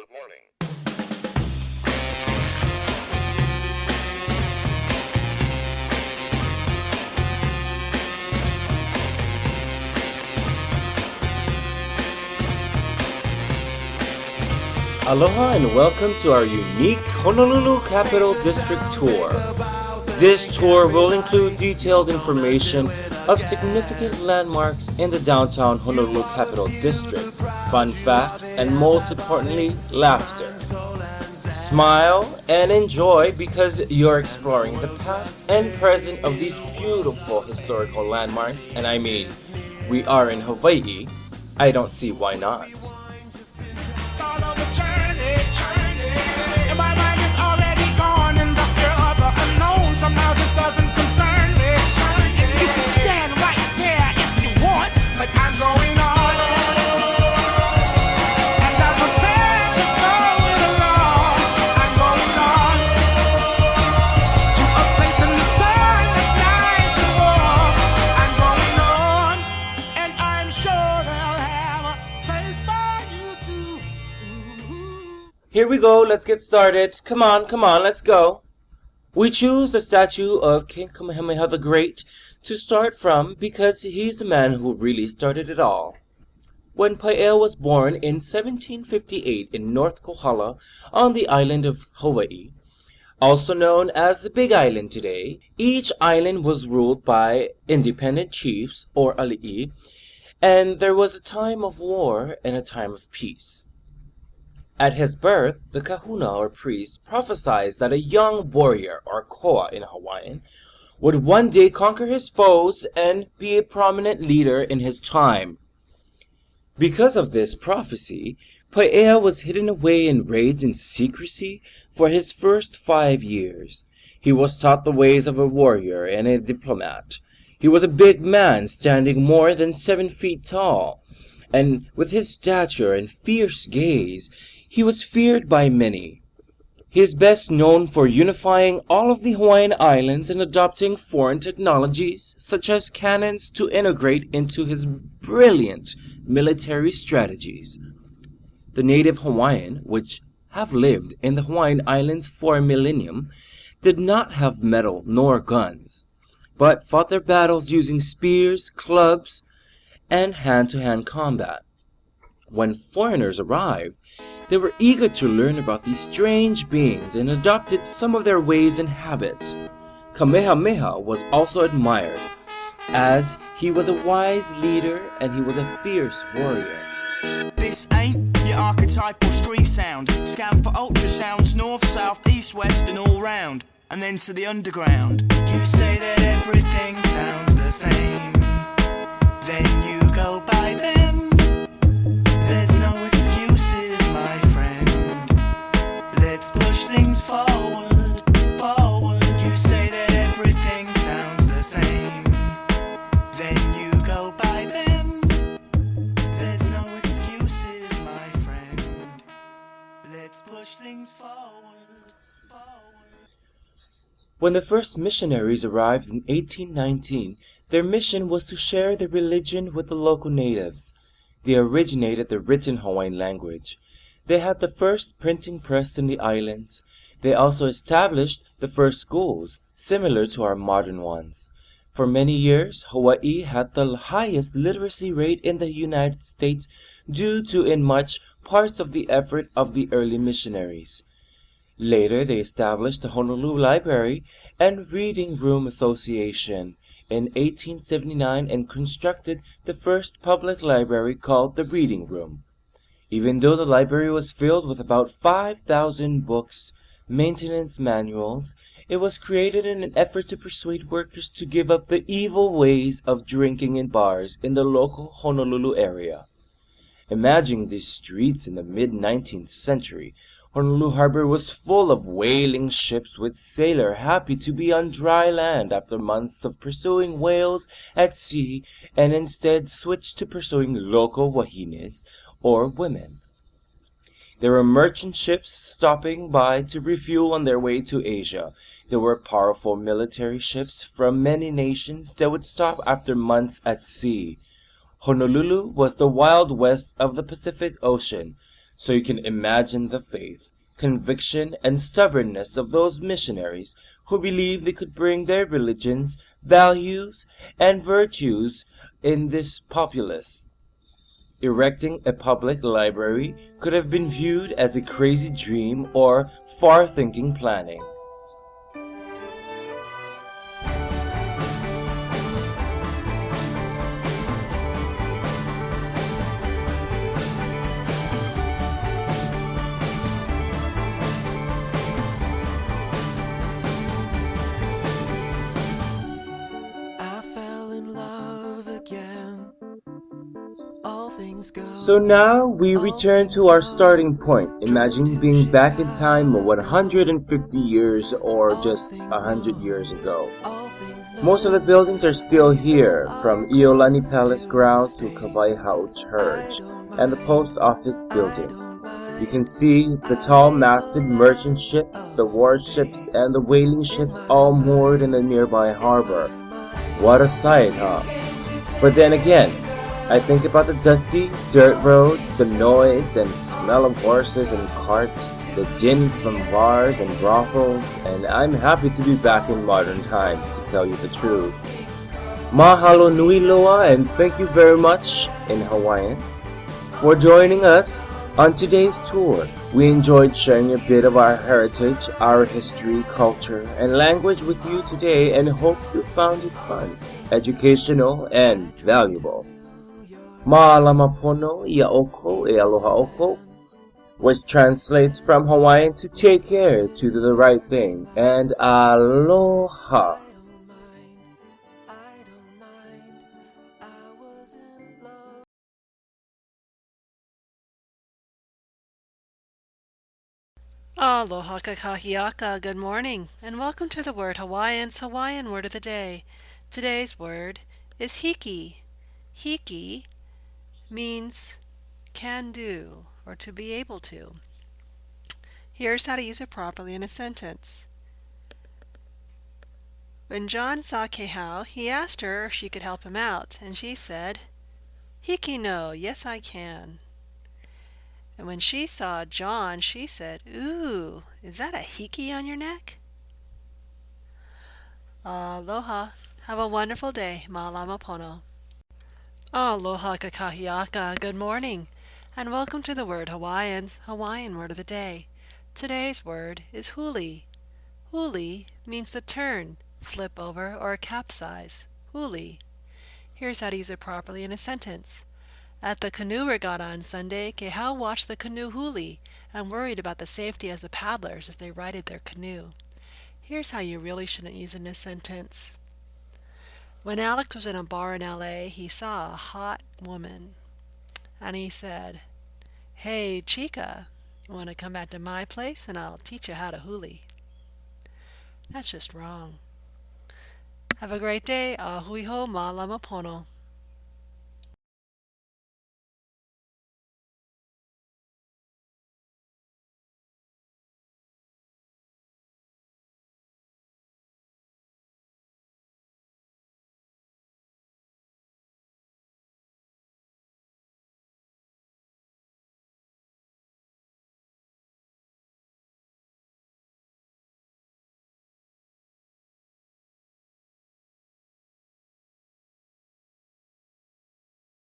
Good morning. Aloha and welcome to our unique Honolulu Capital District Tour. This tour will include detailed information of significant landmarks in the downtown Honolulu Capital District, fun facts, and most importantly, laughter. Smile and enjoy because you're exploring the past and present of these beautiful historical landmarks, and I mean, we are in Hawaii. I don't see why not. Somehow this doesn't concern me. And you can stand right there if you want, but I'm going on. And I'm prepared to go it alone. I'm going on to a place in the sun that's nice and warm. I'm going on, and I'm sure they'll have a place for you too. Here we go, let's get started. Come on, let's go. We choose the statue of King Kamehameha the Great to start from because he's the man who really started it all. When Paea was born in 1758 in North Kohala on the island of Hawaii, also known as the Big Island today, each island was ruled by independent chiefs or ali'i, and there was a time of war and a time of peace. At his birth, the kahuna or priest prophesied that a young warrior, or koa in Hawaiian, would one day conquer his foes and be a prominent leader in his time. Because of this prophecy, Paea was hidden away and raised in secrecy for his first 5 years. He was taught the ways of a warrior and a diplomat. He was a big man, standing more than 7 feet tall, and with his stature and fierce gaze, he was feared by many. He is best known for unifying all of the Hawaiian Islands and adopting foreign technologies, such as cannons, to integrate into his brilliant military strategies. The native Hawaiian, which have lived in the Hawaiian Islands for a millennium, did not have metal nor guns, but fought their battles using spears, clubs, and hand-to-hand combat. When foreigners arrived, they were eager to learn about these strange beings and adopted some of their ways and habits. Kamehameha was also admired, as he was a wise leader and he was a fierce warrior. This ain't your archetypal street sound. Scan for ultrasounds, north, south, east, west and all round. And then to the underground. You say that everything sounds the same. Then you go by them. There's no excuses, my friend. Let's push things forward, forward. You say that everything sounds the same. Then you go by them. There's no excuses, my friend. Let's push things forward, forward. When the first missionaries arrived in 1819, their mission was to share their religion with the local natives. They originated the written Hawaiian language. They had the first printing press in the islands. They also established the first schools, similar to our modern ones. For many years, Hawaii had the highest literacy rate in the United States due to in much parts of the effort of the early missionaries. Later, they established the Honolulu Library and Reading Room Association in 1879 and constructed the first public library called the Reading Room. Even though the library was filled with about 5,000 books, maintenance manuals, it was created in an effort to persuade workers to give up the evil ways of drinking in bars in the local Honolulu area. Imagine these streets in the mid-19th century. Honolulu Harbor was full of whaling ships with sailors happy to be on dry land after months of pursuing whales at sea and instead switched to pursuing local wahines or women. There were merchant ships stopping by to refuel on their way to Asia. There were powerful military ships from many nations that would stop after months at sea. Honolulu was the Wild West of the Pacific Ocean. So you can imagine the faith, conviction, and stubbornness of those missionaries who believed they could bring their religions, values, and virtues in this populace. Erecting a public library could have been viewed as a crazy dream or far-thinking planning. I fell in love again. All things go. So now we return to our starting point. Imagine being back in time 150 years or just 100 years ago. All things know. Most of the buildings are still here, from Iolani Palace grounds to Kawaihao Church and the post office building. You can see the tall masted merchant ships, the warships, and the whaling ships all moored in the nearby harbor. What a sight, huh? But then again, I think about the dusty dirt road, the noise and smell of horses and carts, the din from bars and brothels, and I'm happy to be back in modern times, to tell you the truth. Mahalo nui loa, and thank you very much in Hawaiian for joining us on today's tour. We enjoyed sharing a bit of our heritage, our history, culture, and language with you today, and hope you found it fun, educational, and valuable. Ma'alama pono ia oko e aloha oko, which translates from Hawaiian to take care, to do the right thing, and aloha. Aloha kakahiaka, good morning, and welcome to the Word Hawaiian's Hawaiian Word of the Day. Today's word is hiki. Hiki means can do, or to be able to. Here's how to use it properly in a sentence. When John saw Kehau, he asked her if she could help him out, and she said, "Hiki no, yes I can." And when she saw John, she said, "Ooh, is that a hiki on your neck?" Aloha. Have a wonderful day. Ma'alama pono. Aloha kakahiaka. Good morning, and welcome to the Word Hawaiian's Hawaiian Word of the Day. Today's word is huli. Huli means to turn, flip over, or capsize. Huli. Here's how to use it properly in a sentence. At the canoe regatta on Sunday, Kehau watched the canoe huli and worried about the safety of the paddlers as they righted their canoe. Here's how you really shouldn't use it in a sentence. When Alex was in a bar in LA, he saw a hot woman, and he said, "Hey, chica, want to come back to my place and I'll teach you how to huli?" That's just wrong. Have a great day. Ahui ho, ma'alama pono.